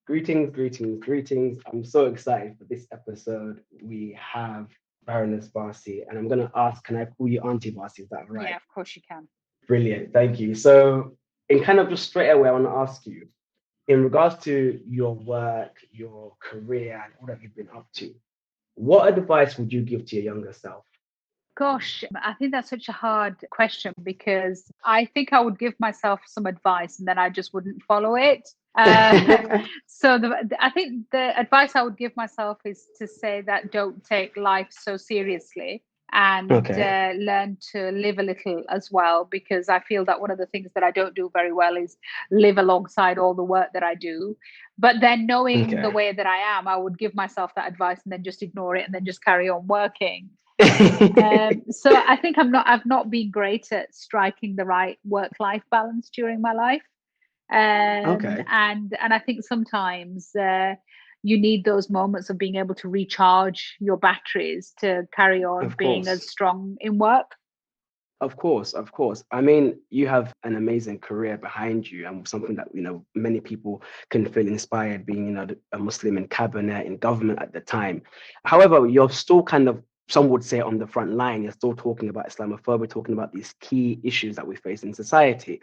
Greetings, greetings, greetings. I'm so excited for this episode. We have Baroness Warsi, and I'm going to ask, can I call you Auntie Warsi? Is that Yeah, right? of course you can. Brilliant. Thank you. So, in kind of just straight away, I want to ask you, in regards to your work, your career, and all that you've been up to, what advice would you give to your younger self? Gosh, I think that's such a hard question because I think I would give myself some advice and then I just wouldn't follow it. Uh, I think the advice I would give myself is to say that don't take life so seriously and Okay. learn to live a little as well, because I feel that one of the things that I don't do very well is live alongside all the work that I do. But then knowing the Okay. way that I am, I would give myself that advice and then just ignore it and then just carry on working. So I think I've not been great at striking the right work-life balance during my life. Okay. And I think sometimes you need those moments of being able to recharge your batteries to carry on Of being as course. strong in work. Of course, of course. I mean, you have an amazing career behind you and something that, many people can feel inspired being, a Muslim in cabinet, in government at the time. However, you're still kind of, some would say on the front line, you're still talking about Islamophobia, talking about these key issues that we face in society.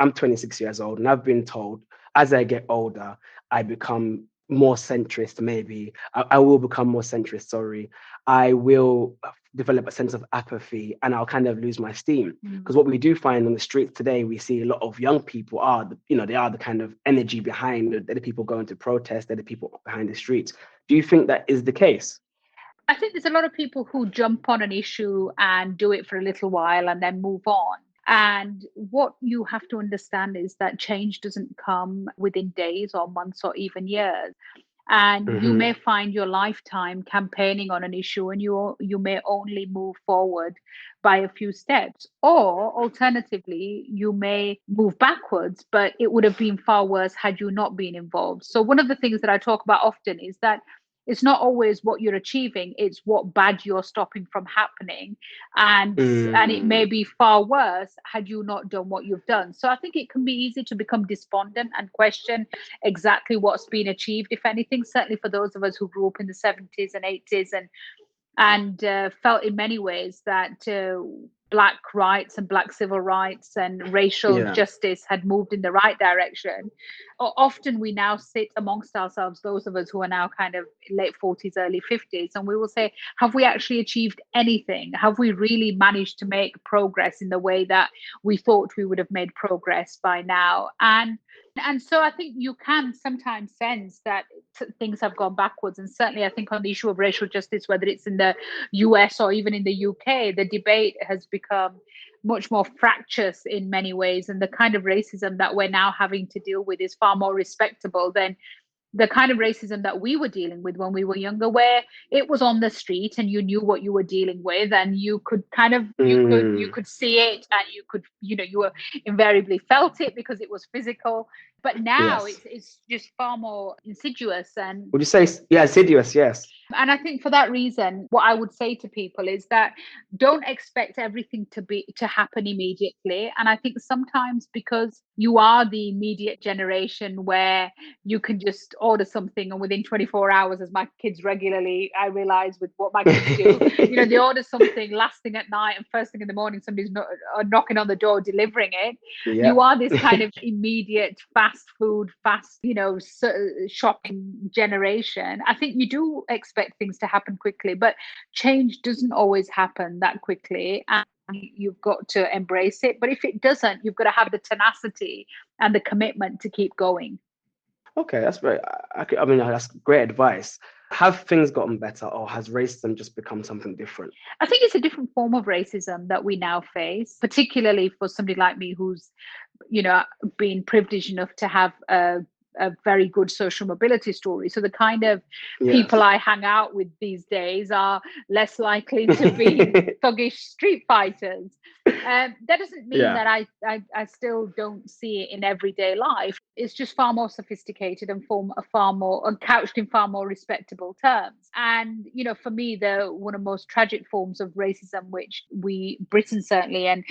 I'm 26 years old and I've been told as I get older, I become more centrist, maybe. I will become more centrist, sorry. I will develop a sense of apathy and I'll kind of lose my steam. Mm. Because what we do find on the streets today, we see a lot of young people are, they are the kind of energy behind, they're the people going to protest, they're the people behind the streets. Do you think that is the case? I think there's a lot of people who jump on an issue and do it for a little while and then move on. And what you have to understand is that change doesn't come within days or months or even years. And you Hmm. may find your lifetime campaigning on an issue and you may only move forward by a few steps, or alternatively you may move backwards, but it would have been far worse had you not been involved. So one of the things that I talk about often is that it's not always what you're achieving, it's what bad you're stopping from happening. And it may Mm, be far worse had you not done what you've done. So I think it can be easy to become despondent and question exactly what's been achieved, if anything. Certainly for those of us who grew up in the 70s and 80s and felt in many ways that black rights and black civil rights and racial yeah. justice had moved in the right direction. Often we now sit amongst ourselves, those of us who are now kind of late 40s, early 50s, and we will say, have we actually achieved anything? Have we really managed to make progress in the way that we thought we would have made progress by now? And so I think you can sometimes sense that things have gone backwards. And certainly, I think on the issue of racial justice, whether it's in the US or even in the UK, the debate has become much more fractious in many ways. And the kind of racism that we're now having to deal with is far more respectable than the kind of racism that we were dealing with when we were younger, where it was on the street and you knew what you were dealing with, and you could kind of you Mm, could see it, and you could, you were invariably felt it because it was physical. But now yes. it's just far more insidious. Would you say, yeah, assiduous? Yes. And I think for that reason, what I would say to people is that don't expect everything to happen immediately. And I think sometimes because you are the immediate generation where you can just order something and within 24 hours, as my kids regularly, I realize with what my kids do, they order something last thing at night and first thing in the morning, somebody's knocking on the door, delivering it. You Yep. are this kind of immediate fast food, fast, shopping generation. I think you do expect things to happen quickly, but change doesn't always happen that quickly. And you've got to embrace it. But if it doesn't, you've got to have the tenacity and the commitment to keep going. Okay, that's very, I mean, that's great advice. Have things gotten better or has racism just become something different? I think it's a different form of racism that we now face, particularly for somebody like me who's, you know, been privileged enough to have a very good social mobility story. So the kind of people Yes. I hang out with these days are less likely to be thuggish street fighters. That doesn't mean Yeah. that I still don't see it in everyday life. It's just far more sophisticated and far more and couched in far more respectable terms. And for me, the one of the most tragic forms of racism, which Britain certainly, and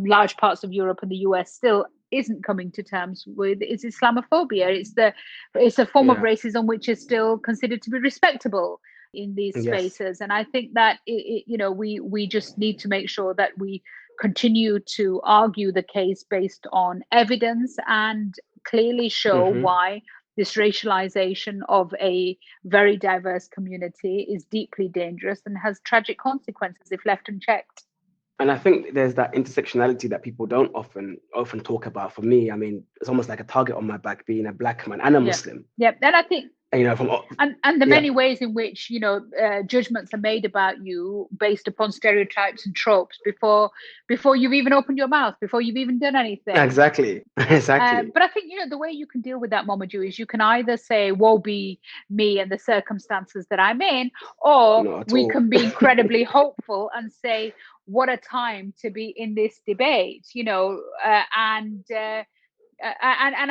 large parts of Europe and the US still isn't coming to terms with is Islamophobia. It's a form of racism which is still considered to be respectable in these spaces. And I think that we just need to make sure that we continue to argue the case based on evidence and clearly show why this racialization of a very diverse community is deeply dangerous and has tragic consequences if left unchecked. And I think there's that intersectionality that people don't often talk about. For me, I mean, it's almost like a target on my back being a Black man and a Muslim. Yeah, and I think from the many ways in which judgments are made about you based upon stereotypes and tropes before you've even opened your mouth, before you've even done anything. Exactly. But I think the way you can deal with that, Mamadou, is you can either say woe be me and the circumstances that I'm in, or we can be incredibly hopeful and say what a time to be in this debate, and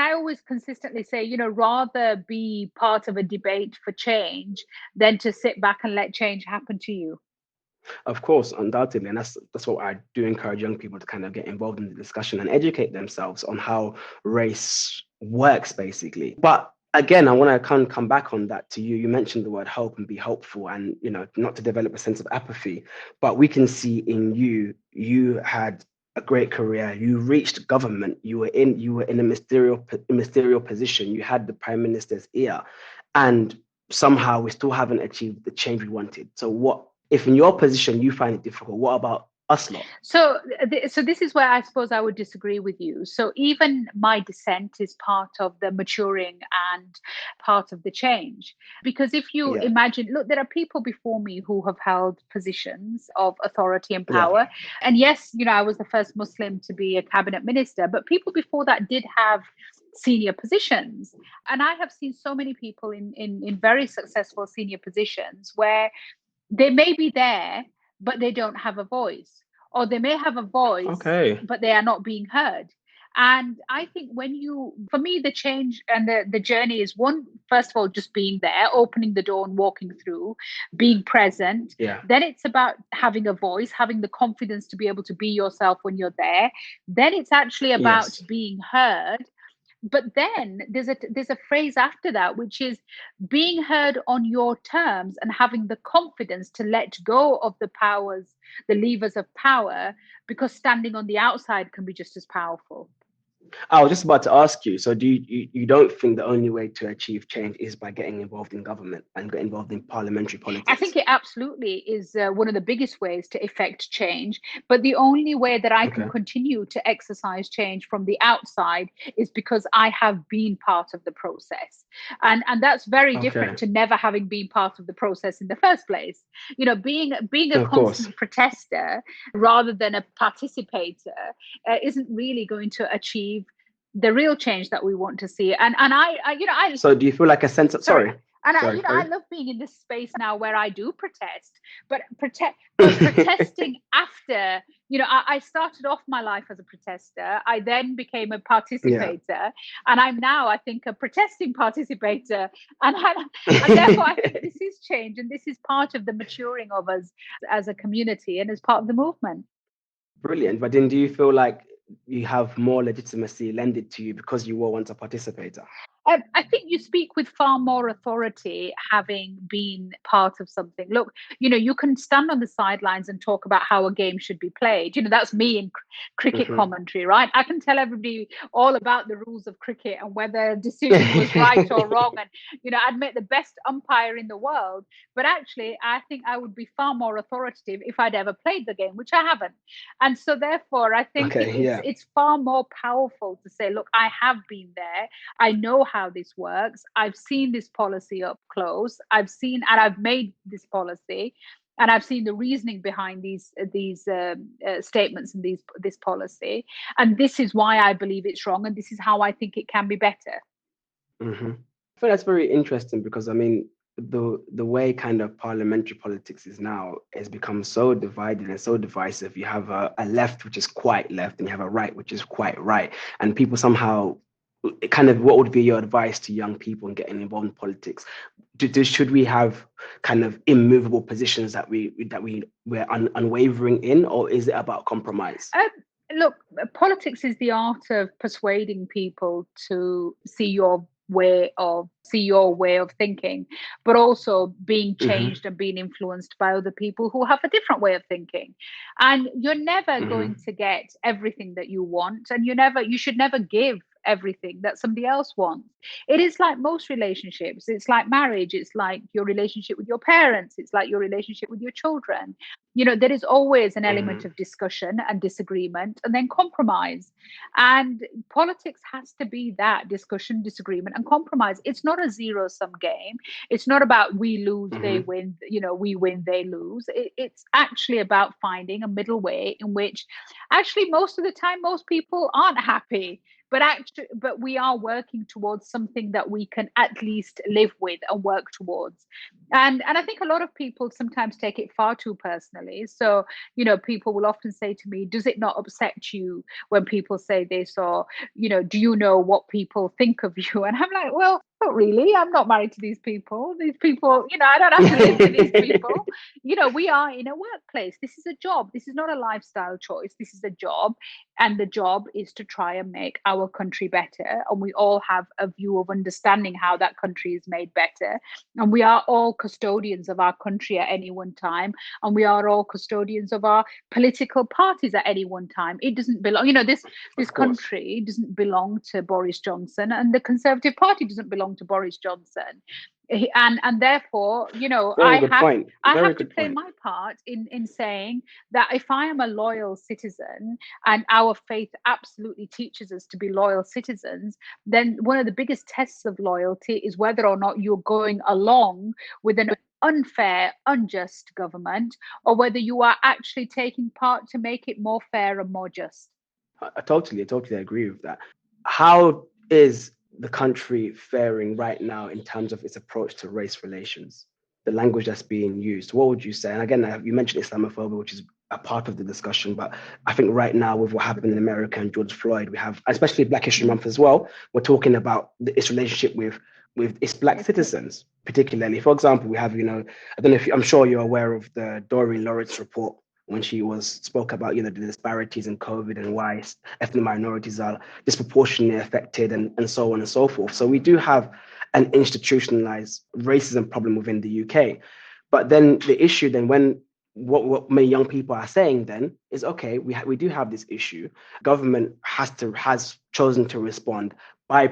I always consistently say, rather be part of a debate for change than to sit back and let change happen to you. Of course, undoubtedly. And that's what I do encourage young people to kind of get involved in the discussion and educate themselves on how race works, basically. But again, I want to kind of come back on that to you. You mentioned the word hope and be hopeful and, not to develop a sense of apathy. But we can see in you had a great career. You reached government. You were in a ministerial position. You had the Prime Minister's ear, and somehow we still haven't achieved the change we wanted. So what if in your position you find it difficult? What about us lot? So this is where I suppose I would disagree with you. So even my dissent is part of the maturing and part of the change. Because if you imagine, look, there are people before me who have held positions of authority and power. And yes, I was the first Muslim to be a cabinet minister, but people before that did have senior positions. And I have seen so many people in very successful senior positions where they may be there, but they don't have a voice, or they may have a voice, but they are not being heard. And I think for me, the change and the journey is first of all, just being there, opening the door and walking through, being present. Then it's about having a voice, having the confidence to be able to be yourself when you're there. Then it's actually about being heard. But then there's a phrase after that, which is being heard on your terms and having the confidence to let go of the levers of power, because standing on the outside can be just as powerful. I was just about to ask you, so do you don't think the only way to achieve change is by getting involved in government and get involved in parliamentary politics? I think it absolutely is one of the biggest ways to effect change. But the only way that I can continue to exercise change from the outside is because I have been part of the process. And that's very different to never having been part of the process in the first place. Being a constant protester rather than a participator isn't really going to achieve the real change that we want to see. And I so do you feel like a sense of I love being in this space now where I do protest, but protesting after, I started off my life as a protester. I then became a participator, and I'm now, I think, a protesting participator. And therefore, I think this is change, and this is part of the maturing of us as a community and as part of the movement. Brilliant. But then do you feel like you have more legitimacy lended to you because you were once a participator? I think you speak with far more authority having been part of something. Look, you can stand on the sidelines and talk about how a game should be played. That's me in cricket commentary, right? I can tell everybody all about the rules of cricket and whether a decision was right or wrong. And, I'd make the best umpire in the world. But actually, I think I would be far more authoritative if I'd ever played the game, which I haven't. And so therefore, I think it's far more powerful to say, look, I have been there. I know how this works. I've seen this policy up close. I've made this policy, and I've seen the reasoning behind these statements and this policy. And this is why I believe it's wrong, and this is how I think it can be better. I think that's very interesting because, I mean, the way kind of parliamentary politics is now has become so divided and so divisive. You have a left which is quite left, and you have a right which is quite right, and people somehow kind of, what would be your advice to young people in getting involved in politics? Should we have kind of immovable positions that we're unwavering in, or is it about compromise? Look, politics is the art of persuading people to see your way of thinking, but also being Hmm. changed and being influenced by other people who have a different way of thinking. And you're never going Hmm. to get everything that you want, and you should never give everything that somebody else wants. It is like most relationships. It's like marriage. It's like your relationship with your parents. It's like your relationship with your children. There is always an element Hmm. of discussion and disagreement and then compromise. And politics has to be that discussion, disagreement, and compromise. It's not a zero sum game. It's not about we lose, they Hmm. win, we win, they lose. It's actually about finding a middle way in which actually most of the time most people aren't happy, but we are working towards something that we can at least live with and work towards. And I think a lot of people sometimes take it far too personally. So people will often say to me, does it not upset you when people say this, or do you know what people think of you? And I'm like, well, not really. I'm not married to these people. These people, I don't have to live with these people. We are in a workplace. This is a job. This is not a lifestyle choice. This is a job. And the job is to try and make our country better. And we all have a view of understanding how that country is made better. And we are all custodians of our country at any one time. And we are all custodians of our political parties at any one time. It doesn't belong, this Of course. country doesn't belong to Boris Johnson, and the Conservative Party doesn't belong to Boris Johnson. And therefore, Very good point. I Very have to good play point. my part in saying that if I am a loyal citizen, and our faith absolutely teaches us to be loyal citizens, then one of the biggest tests of loyalty is whether or not you're going along with an unfair, unjust government, or whether you are actually taking part to make it more fair and more just. I totally agree with that. How is the country faring right now in terms of its approach to race relations? The language that's being used. What would you say? And again, you mentioned Islamophobia, which is a part of the discussion, but I think right now with what happened in America and George Floyd, we have, especially Black History Month as well, we're talking about its relationship with its Black citizens, particularly. For example, we have, I don't know if I'm sure you're aware of the Doreen Lawrence report when she spoke about the disparities in COVID and why ethnic minorities are disproportionately affected, and so on and so forth. So we do have an institutionalized racism problem within the UK. But then the issue then when what many young people are saying then is, okay, we do have this issue. Government has chosen to respond by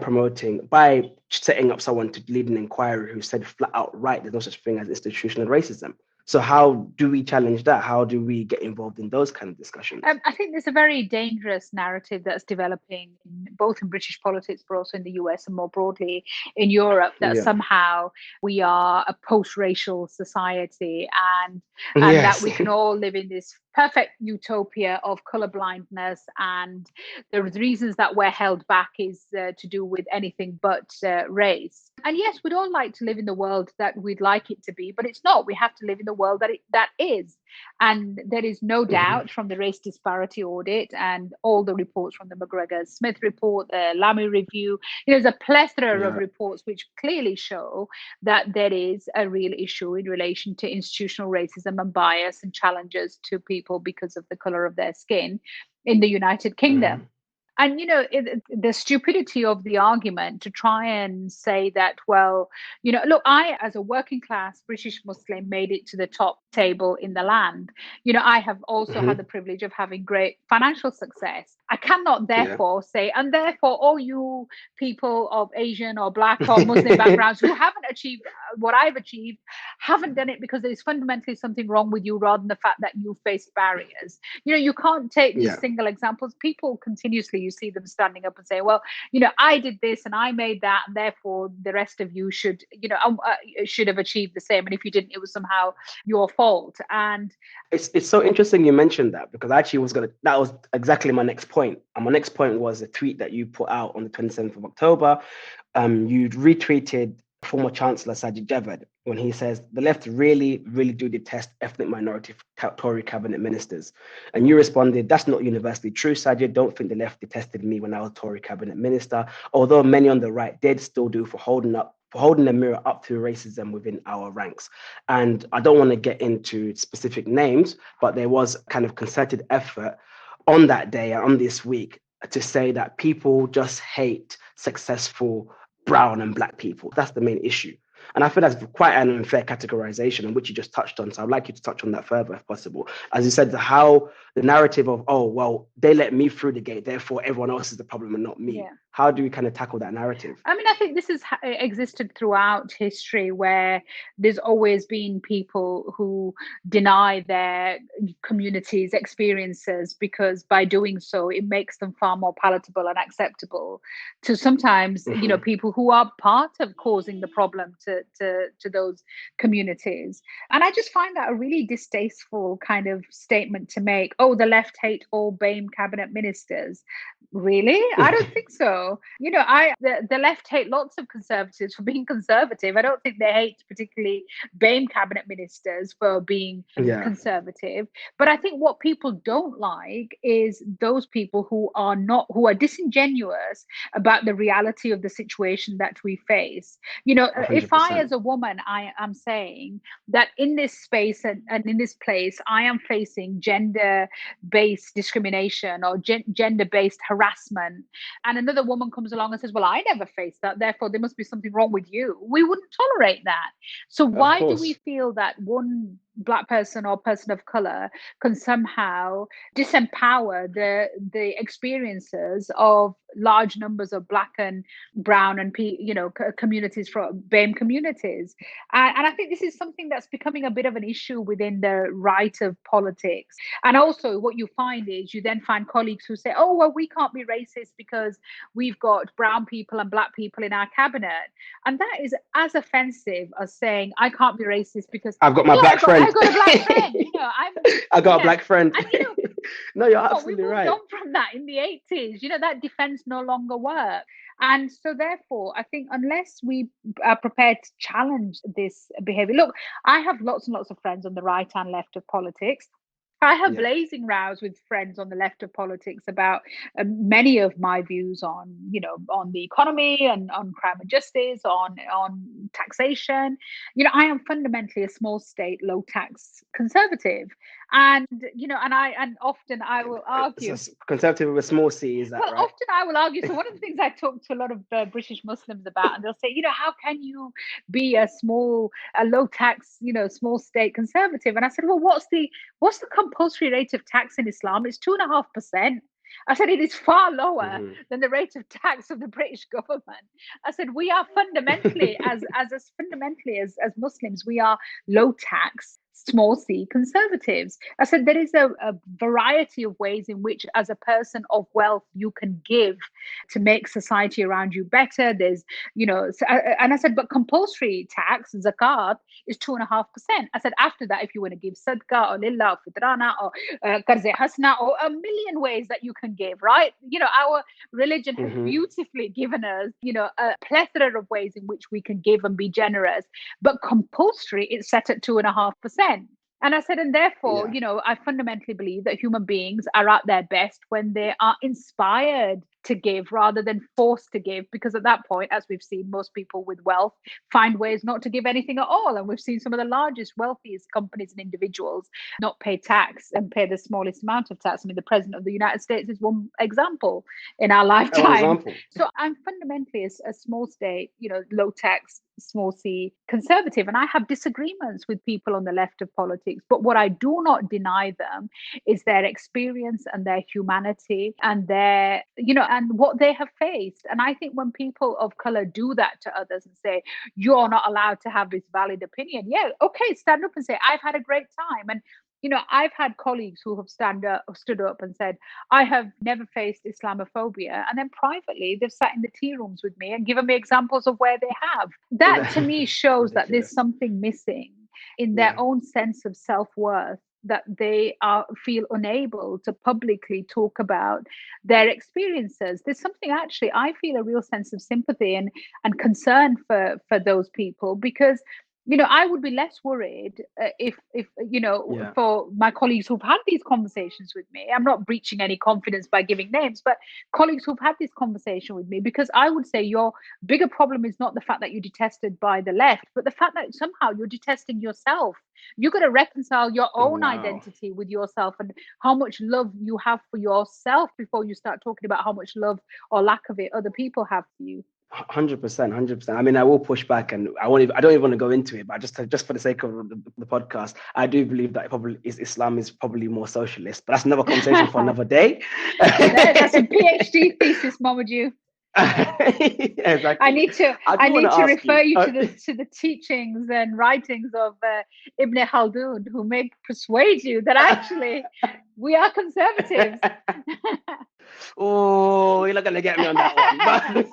setting up someone to lead an inquiry who said flat out, right, there's no such thing as institutional racism. So how do we challenge that? How do we get involved in those kind of discussions? I think there's a very dangerous narrative that's developing both in British politics, but also in the US and more broadly in Europe, that Yeah. somehow we are a post-racial society, and that Yes. we can all live in this perfect utopia of color blindness, and the reasons that we're held back is to do with anything but race. And yes, we'd all like to live in the world that we'd like it to be, but it's not. We have to live in the world that is. And there is no Hmm. doubt from the race disparity audit and all the reports from the McGregor Smith report, the Lamy review, there's a plethora of Yeah. reports which clearly show that there is a real issue in relation to institutional racism and bias and challenges to people because of the color of their skin in the United Kingdom. Hmm. And the stupidity of the argument to try and say that, well, look, I, as a working class British Muslim, made it to the top table in the land. I have also had the Hmm. privilege of having great financial success. I cannot Yeah. therefore say, and therefore all you people of Asian or Black or Muslim backgrounds who haven't achieved what I've achieved haven't done it because there's fundamentally something wrong with you, rather than the fact that you face barriers. You can't take these Yeah. single examples. People continuously, you see them standing up and say, well, I did this and I made that, and therefore the rest of you should have achieved the same, and if you didn't, it was somehow your fault. And It's so interesting you mentioned that, because I actually that was exactly my next point. And my next point was a tweet that you put out on the 27th of October. You retweeted former Chancellor Sajid Javid when he says the left really, really do detest ethnic minority Tory cabinet ministers. And you responded, that's not universally true, Sajid. Don't think the left detested me when I was Tory cabinet minister, although many on the right did still do, for holding the mirror up to racism within our ranks. And I don't want to get into specific names, but there was kind of concerted effort on that day, on this week, to say that people just hate successful brown and black people. That's the main issue. And I feel that's quite an unfair categorization, on which you just touched on. So I'd like you to touch on that further if possible. As you said, how the narrative of, oh, well, they let me through the gate, therefore everyone else is the problem and not me. Yeah. How do we kind of tackle that narrative? I mean, I think this has existed throughout history, where there's always been people who deny their communities' experiences, because by doing so, it makes them far more palatable and acceptable to sometimes, people who are part of causing the problem to those communities. And I just find that a really distasteful kind of statement to make. Oh, the left hate all BAME cabinet ministers. Really? I don't think so. The left hate lots of conservatives for being conservative. I don't think they hate particularly BAME cabinet ministers for being conservative. But I think what people don't like is those people who are disingenuous about the reality of the situation that we face. 100%. If I, as a woman, I am saying that in this space and in this place, I am facing gender-based discrimination or gender-based harassment, and another woman comes along and says, well, I never faced that, therefore there must be something wrong with you, we wouldn't tolerate that. So why do we feel that one Black person or person of color can somehow disempower the experiences of large numbers of Black and brown and communities, from BAME communities? And I think this is something that's becoming a bit of an issue within the right of politics. And also what you find is you then find colleagues who say, oh, well, we can't be racist because we've got brown people and Black people in our cabinet. And that is as offensive as saying, I can't be racist because I've got my Black friend. I've got a Black friend. I got a Black friend. And, no, you're absolutely right. We moved on from that in the 80s. That defense no longer works. And so therefore, I think unless we are prepared to challenge this behavior, look, I have lots and lots of friends on the right and left of politics. I have blazing rows with friends on the left of politics about many of my views on, on the economy and on crime and justice, on taxation. I am fundamentally a small state, low tax conservative. And, and often I will argue. So conservative with a small c, is that right? Well, often I will argue. So one of the things I talk to a lot of British Muslims about, and they'll say, how can you be a low tax, small state conservative? And I said, well, what's the compulsory rate of tax in Islam? It's 2.5%. I said, it is far lower than the rate of tax of the British government. I said, we are fundamentally, as Muslims, we are low tax, small c conservatives. I said, there is a variety of ways in which, as a person of wealth, you can give to make society around you better. There's, and I said, but compulsory tax, zakat, is 2.5%. I said, after that, if you want to give sadqa or lillah or fitrana or karze hasna or a million ways that you can give, right? Our religion has beautifully given us, a plethora of ways in which we can give and be generous. But compulsory, it's set at 2.5%. And I said, and therefore, I fundamentally believe that human beings are at their best when they are inspired to give rather than forced to give, because at that point, as we've seen, most people with wealth find ways not to give anything at all. And we've seen some of the largest, wealthiest companies and individuals not pay tax and pay the smallest amount of tax. I mean, the president of the United States is one example in our lifetime. So I'm fundamentally a small state, low tax, small c conservative, and I have disagreements with people on the left of politics, but what I do not deny them is their experience and their humanity and their and what they have faced. And I think when people of color do that to others and say, you're not allowed to have this valid opinion, okay, stand up and say, I've had a great time. And I've had colleagues who have stood up and said, I have never faced Islamophobia. And then privately, they've sat in the tea rooms with me and given me examples of where they have. That to me shows that there's something missing in their own sense of self-worth, that they feel unable to publicly talk about their experiences. There's something, actually, I feel a real sense of sympathy and concern for those people, because I would be less worried if for my colleagues who've had these conversations with me. I'm not breaching any confidence by giving names, but colleagues who've had this conversation with me, because I would say your bigger problem is not the fact that you're detested by the left, but the fact that somehow you're detesting yourself. You've got to reconcile your own Wow. identity with yourself and how much love you have for yourself before you start talking about how much love or lack of it other people have for you. 100%, 100%. I mean, I will push back, and I don't even want to go into it, but just for the sake of the podcast, I do believe that Islam is probably more socialist, but that's another conversation for another day. That's a PhD thesis, Momadou. Exactly. I need to refer you to the teachings and writings of Ibn Khaldun, who may persuade you that actually we are conservatives. Oh, you're not going to get me on that one.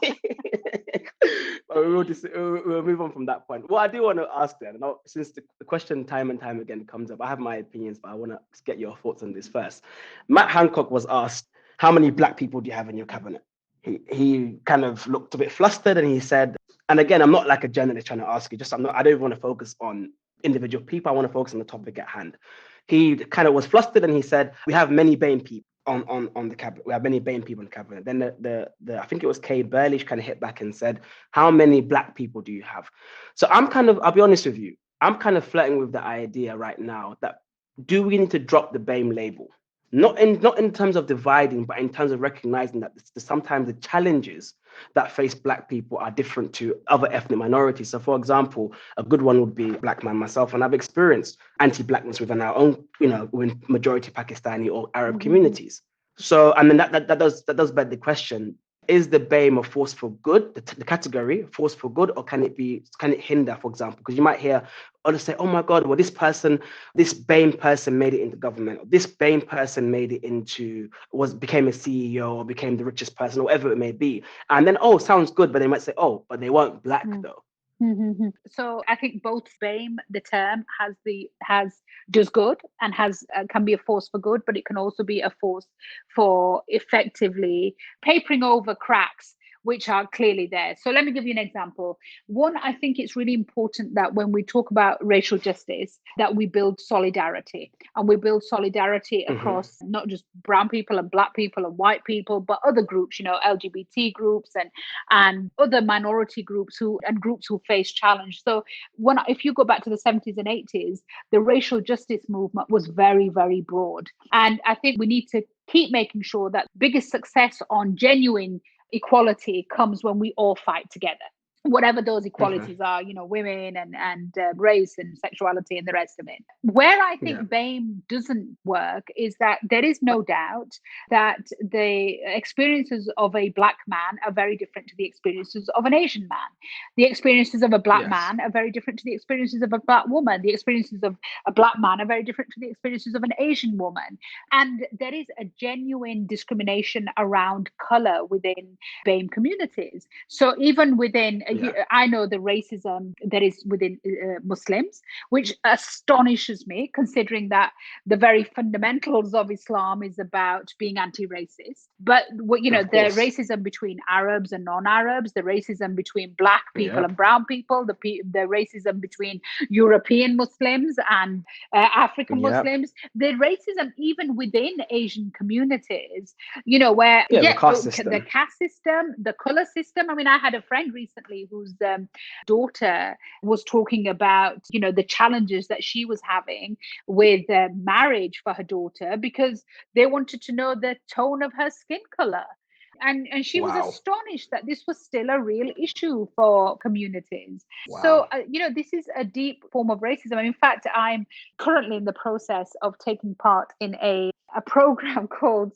But we'll move on from that point. What I do want to ask then, since the question time and time again comes up, I have my opinions, but I want to get your thoughts on this first. Matt Hancock was asked, how many Black people do you have in your cabinet? He kind of looked a bit flustered, and he said, and again, I'm not like a journalist trying to ask you, I don't want to focus on individual people. I want to focus on the topic at hand. He kind of was flustered, and he said, we have many BAME people on the cabinet. We have many BAME people in the cabinet. Then the I think it was Kay Burley kind of hit back and said, how many Black people do you have? So I'll be honest with you, I'm kind of flirting with the idea right now that, do we need to drop the BAME label? Not in terms of dividing, but in terms of recognizing that sometimes the challenges that face Black people are different to other ethnic minorities. So, for example, a good one would be Black man myself, and I've experienced anti-Blackness within our own, within majority Pakistani or Arab communities. So, I mean, that does beg the question: is the BAME a force for good, the category force for good, or can it hinder, for example? Because you might hear others say, oh my God, well, this BAME person made it into government, or this BAME person made it became a CEO or became the richest person, or whatever it may be. And then, oh, sounds good, but they might say, oh, but they weren't Black though. So I think both BAME, the term, does good and can be a force for good, but it can also be a force for effectively papering over cracks which are clearly there. So let me give you an example. One, I think it's really important that when we talk about racial justice, that we build solidarity, and we build solidarity across not just brown people and Black people and white people, but other groups, LGBT groups and other minority groups who face challenge. So if you go back to the 70s and 80s, the racial justice movement was very, very broad. And I think we need to keep making sure that biggest success on genuine equality comes when we all fight together, whatever those equalities are, women and race and sexuality and the rest of it. Where I think BAME doesn't work is that there is no doubt that the experiences of a Black man are very different to the experiences of an Asian man. The experiences of a Black man are very different to the experiences of a Black woman. The experiences of a Black man are very different to the experiences of an Asian woman. And there is a genuine discrimination around color within BAME communities. So even within I know the racism that is within Muslims, which astonishes me, considering that the very fundamentals of Islam is about being anti-racist. But the racism between Arabs and non-Arabs, the racism between Black people and brown people, the racism between European Muslims and African Muslims, the racism even within Asian communities, where the caste system, the color system. I mean, I had a friend recently whose daughter was talking about, the challenges that she was having with marriage for her daughter because they wanted to know the tone of her skin color. And she was astonished that this was still a real issue for communities. So, this is a deep form of racism. And in fact, I'm currently in the process of taking part in a program called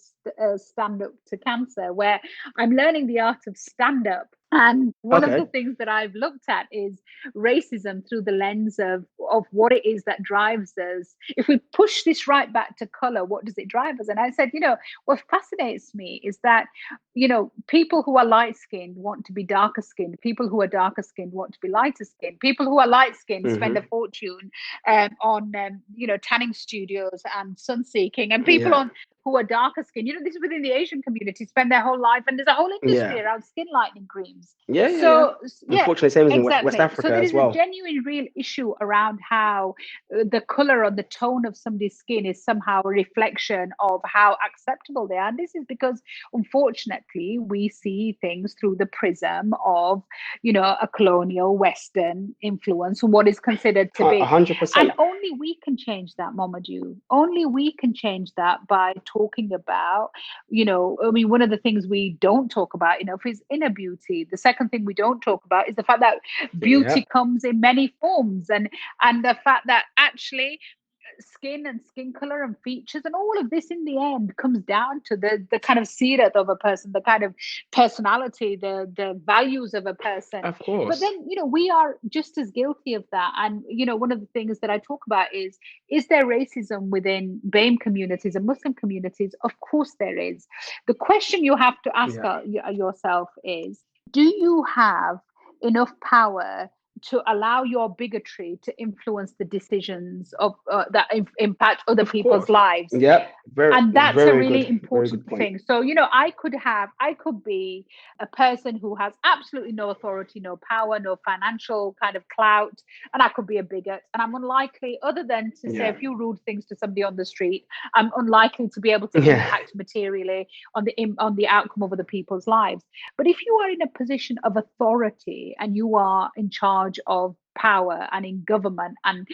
Stand Up to Cancer, where I'm learning the art of stand up. And one of the things that I've looked at is racism through the lens of what it is that drives us. If we push this right back to color, what does it drive us? And I said, what fascinates me is that, people who are light skinned want to be darker skinned. People who are darker skinned want to be lighter skinned. People who are light skinned spend a fortune on, tanning studios and sun seeking. And people who are darker skinned, this is within the Asian community, spend their whole life, and there's a whole industry Yeah. around skin lightening creams. Yeah. So yeah, Unfortunately, same as in West exactly. So Africa there as is a well. genuine real issue around how the color or the tone of somebody's skin is somehow a reflection of how acceptable they are. And this is because, unfortunately, we see things through the prism of, a colonial Western influence and what is considered to be. 100%. And only we can change that, Mamadou. Only we can change that by talking about, one of the things we don't talk about enough is inner beauty. The second thing we don't talk about is the fact that beauty comes in many forms, and the fact that actually skin and skin color and features and all of this in the end comes down to the kind of seerat of a person, the kind of personality, the values of a person. Of course. But then we are just as guilty of that. And one of the things that I talk about is there racism within BAME communities and Muslim communities? Of course there is. The question you have to ask yourself is, do you have enough power to allow your bigotry to influence the decisions of that impact other people's lives? Yeah, and that's very a really good, important thing. So I could be a person who has absolutely no authority, no power, no financial kind of clout, and I could be a bigot, and I'm unlikely, other than to say a few rude things to somebody on the street, I'm unlikely to be able to impact materially on the outcome of other people's lives. But if you are in a position of authority and you are in charge of power and in government, and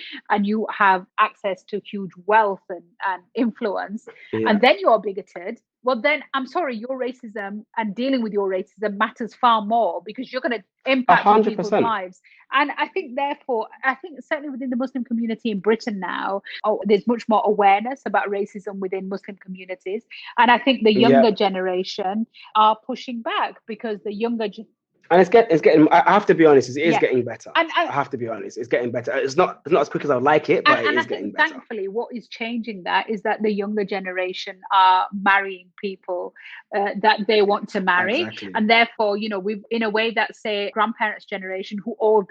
you have access to huge wealth and influence, and then you're bigoted, well then I'm sorry, your racism and dealing with your racism matters far more, because you're going to impact on people's lives. And I think certainly within the Muslim community in Britain now, there's much more awareness about racism within Muslim communities, and I think the younger generation are pushing back, because the younger and it's getting. I have to be honest. It is getting better. And I have to be honest. It's getting better. It's not as quick as I would like it, but it is getting better. Thankfully, what is changing that is that the younger generation are marrying people that they want to marry, and therefore, we've, in a way that, say, grandparents' generation, who all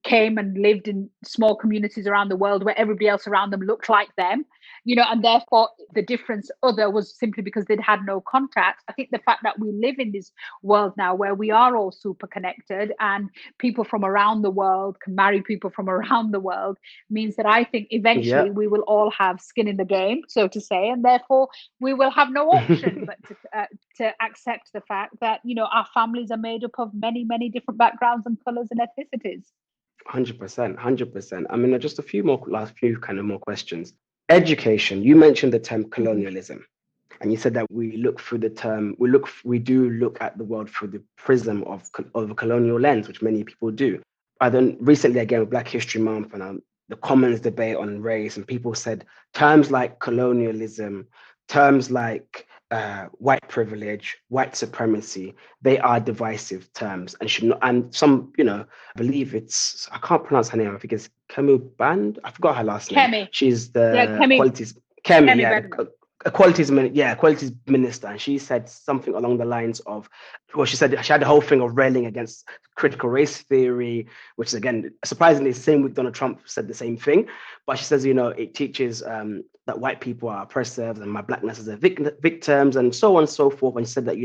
came and lived in small communities around the world where everybody else around them looked like them, and therefore the difference other was simply because they'd had no contact. I think the fact that we live in this world now where we are all super connected and people from around the world can marry people from around the world means that I think eventually we will all have skin in the game, so to say, and therefore we will have no option but to accept the fact that our families are made up of many, many different backgrounds and colors and ethnicities. 100%. I mean, just a few more questions. Education. You mentioned the term colonialism, and you said that we do look at the world through the prism of a colonial lens, which many people do. Then recently, again, with Black History Month and the Commons debate on race, and people said terms like colonialism, terms like white privilege, white supremacy, they are divisive terms and should not. And some, I believe I can't pronounce her name. I think it's Kemi Band. I forgot her last name. She's the equalities minister, and she said something along the lines of, she said she had the whole thing of railing against critical race theory, which is, again, surprisingly the same with Donald Trump said the same thing. But she says, it teaches that white people are oppressive and my blackness is a victims and so on and so forth. And she said that,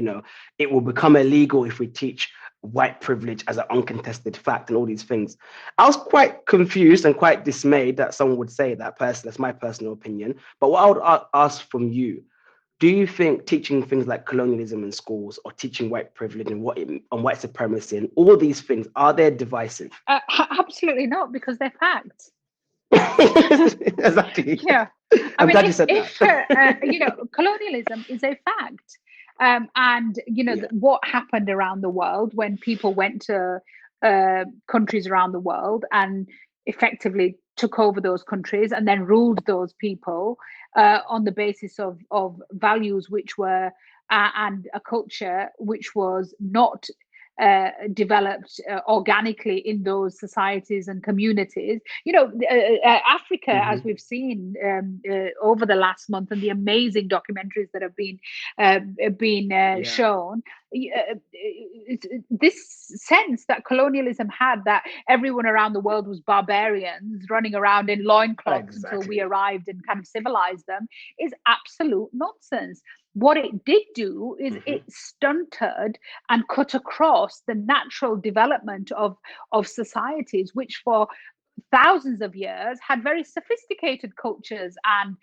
it will become illegal if we teach white privilege as an uncontested fact and all these things. I was quite confused and quite dismayed that someone would say that. That's my personal opinion. But what I would ask from you, do you think teaching things like colonialism in schools or teaching white privilege and white supremacy and all these things, are they divisive? Absolutely not, because they're facts. Exactly. Yeah. I'm glad you said that. Colonialism is a fact. What happened around the world when people went to countries around the world and effectively took over those countries and then ruled those people on the basis of values which were and a culture which was not developed organically in those societies and communities. Africa, as we've seen over the last month, and the amazing documentaries that have been shown, this sense that colonialism had, that everyone around the world was barbarians running around in loincloths until we arrived and kind of civilized them, is absolute nonsense. What it did do is it stunted and cut across the natural development of societies, which for thousands of years had very sophisticated cultures and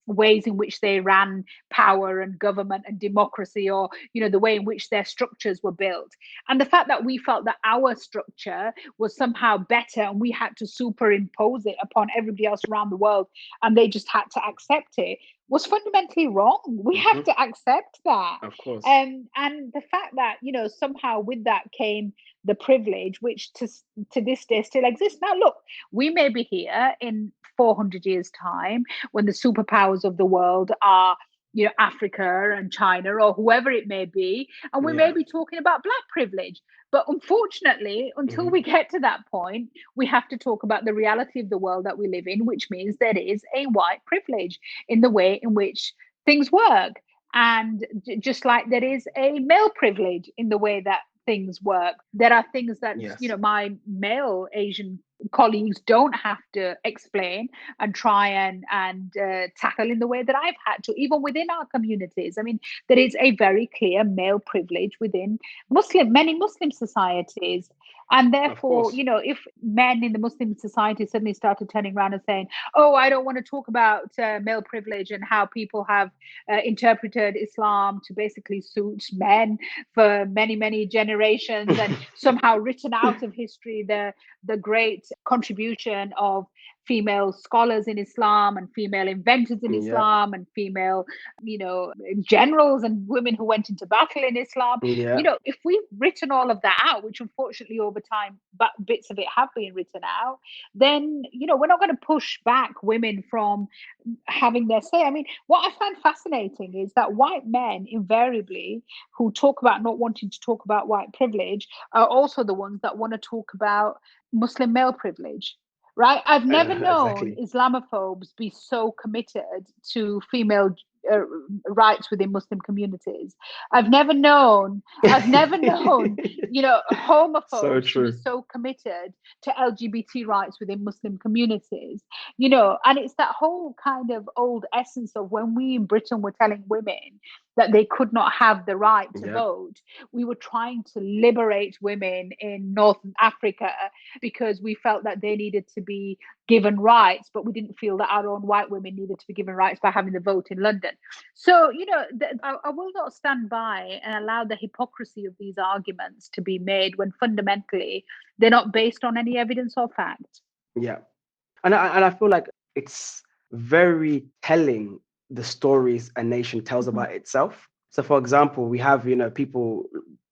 ways in which they ran power and government and democracy, or the way in which their structures were built. And the fact that we felt that our structure was somehow better and we had to superimpose it upon everybody else around the world, and they just had to accept it, was fundamentally wrong. We have to accept that. Of course. And the fact that, somehow with that came the privilege, which to this day still exists. Now, look, we may be here in 400 years' time when the superpowers of the world are, Africa and China or whoever it may be, and we may be talking about Black privilege. But unfortunately, until we get to that point, we have to talk about the reality of the world that we live in, which means there is a white privilege in the way in which things work. And just like there is a male privilege in the way that things work, there are things that, my male Asian colleagues don't have to explain and try and tackle in the way that I've had to, even within our communities. I mean, there is a very clear male privilege within many Muslim societies. And therefore, if men in the Muslim society suddenly started turning around and saying, oh, I don't want to talk about male privilege and how people have interpreted Islam to basically suit men for many, many generations, and somehow written out of history the great contribution of female scholars in Islam and female inventors in Islam and female, generals and women who went into battle in Islam. If we've written all of that out, which unfortunately over time, but bits of it have been written out, then, we're not going to push back women from having their say. I mean, what I find fascinating is that white men invariably who talk about not wanting to talk about white privilege are also the ones that want to talk about Muslim male privilege. Right? I've never known Islamophobes be so committed to female rights within Muslim communities. I've never known, homophobes to be so committed to LGBT rights within Muslim communities. And it's that whole kind of old essence of when we in Britain were telling women that they could not have the right to vote, we were trying to liberate women in Northern Africa because we felt that they needed to be given rights, but we didn't feel that our own white women needed to be given rights by having the vote in London. So, I will not stand by and allow the hypocrisy of these arguments to be made when fundamentally they're not based on any evidence or fact. Yeah. And I feel like it's very telling, the stories a nation tells about itself. So, for example, we have, people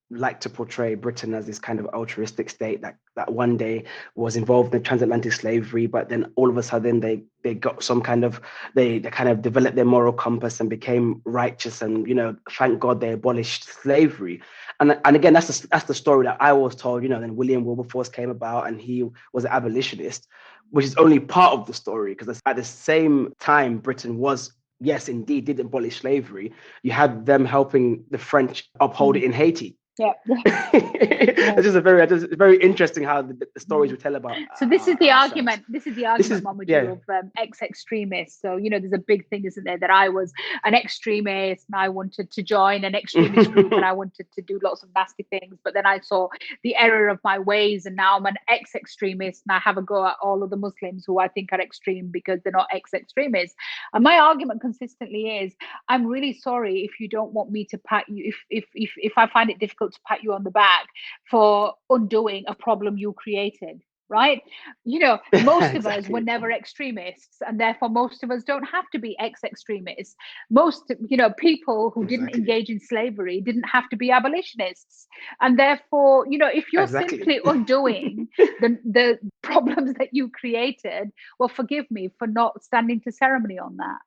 like to portray Britain as this kind of altruistic state that one day was involved in transatlantic slavery, but then all of a sudden they got some kind of, they kind of developed their moral compass and became righteous, and thank God they abolished slavery. And again, that's the story that I was told. Then William Wilberforce came about and he was an abolitionist, which is only part of the story, because at the same time Britain was, yes, indeed, did abolish slavery. You had them helping the French uphold it in Haiti. Yeah. It's just very interesting how the stories we tell about. So this is the argument. This is the argument, Mamadou, of ex-extremists. So there's a big thing, isn't there, that I was an extremist and I wanted to join an extremist group and I wanted to do lots of nasty things, but then I saw the error of my ways, and now I'm an ex-extremist and I have a go at all of the Muslims who I think are extreme because they're not ex-extremists. And my argument consistently is, I'm really sorry if you don't want me to pat you, if I find it difficult to pat you on the back for undoing a problem you created, right? Most of us were never extremists, and therefore most of us don't have to be ex-extremists. Most, people who didn't engage in slavery didn't have to be abolitionists. And therefore, if you're simply undoing the problems that you created, well, forgive me for not standing to ceremony on that.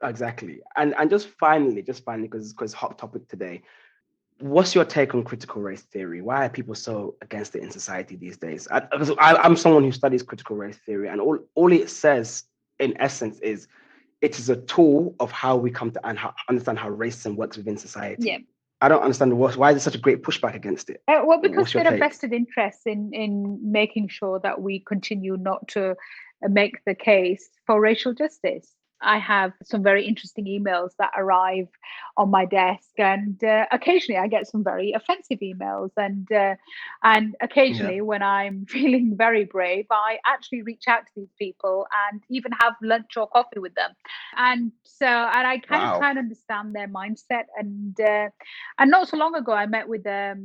Exactly. And just finally, because it's hot topic today, what's your take on critical race theory? Why are people so against it in society these days? I'm someone who studies critical race theory, and all it says in essence is it is a tool of how we come to understand how racism works within society. Yeah. I don't understand why there's such a great pushback against it. Well, because there are vested interests in making sure that we continue not to make the case for racial justice. I have some very interesting emails that arrive on my desk, and occasionally I get some very offensive emails, and occasionally when I'm feeling very brave, I actually reach out to these people and even have lunch or coffee with them, and I kind of try and understand their mindset. And not so long ago, I met with a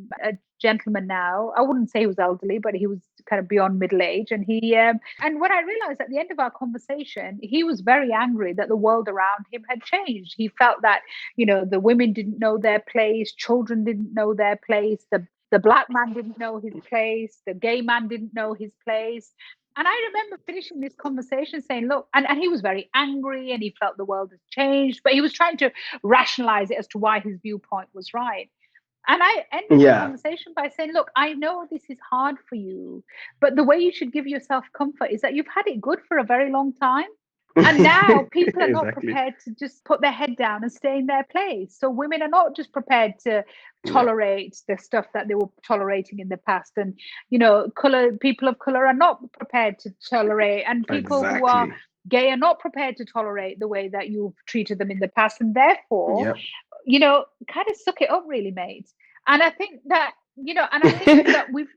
gentleman. Now I wouldn't say he was elderly, but he was kind of beyond middle age, and and when I realized at the end of our conversation, he was very angry that the world around him had changed. He felt that, the women didn't know their place, children didn't know their place, the black man didn't know his place, the gay man didn't know his place. And I remember finishing this conversation saying, look, and he was very angry and he felt the world has changed, but he was trying to rationalize it as to why his viewpoint was right. And I ended the conversation by saying, look, I know this is hard for you, but the way you should give yourself comfort is that you've had it good for a very long time. And now people are not prepared to just put their head down and stay in their place. So women are not just prepared to tolerate the stuff that they were tolerating in the past. And, people of color are not prepared to tolerate. And people who are gay are not prepared to tolerate the way that you've treated them in the past. And therefore, kind of suck it up, really, mate. And I think that, that we've,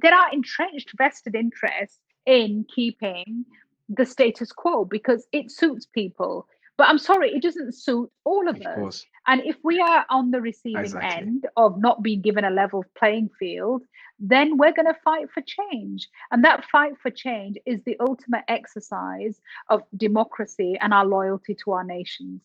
there are entrenched vested interests in keeping the status quo because it suits people. But I'm sorry, it doesn't suit all of us. Course. And if we are on the receiving end of not being given a level playing field, then we're going to fight for change. And that fight for change is the ultimate exercise of democracy and our loyalty to our nations.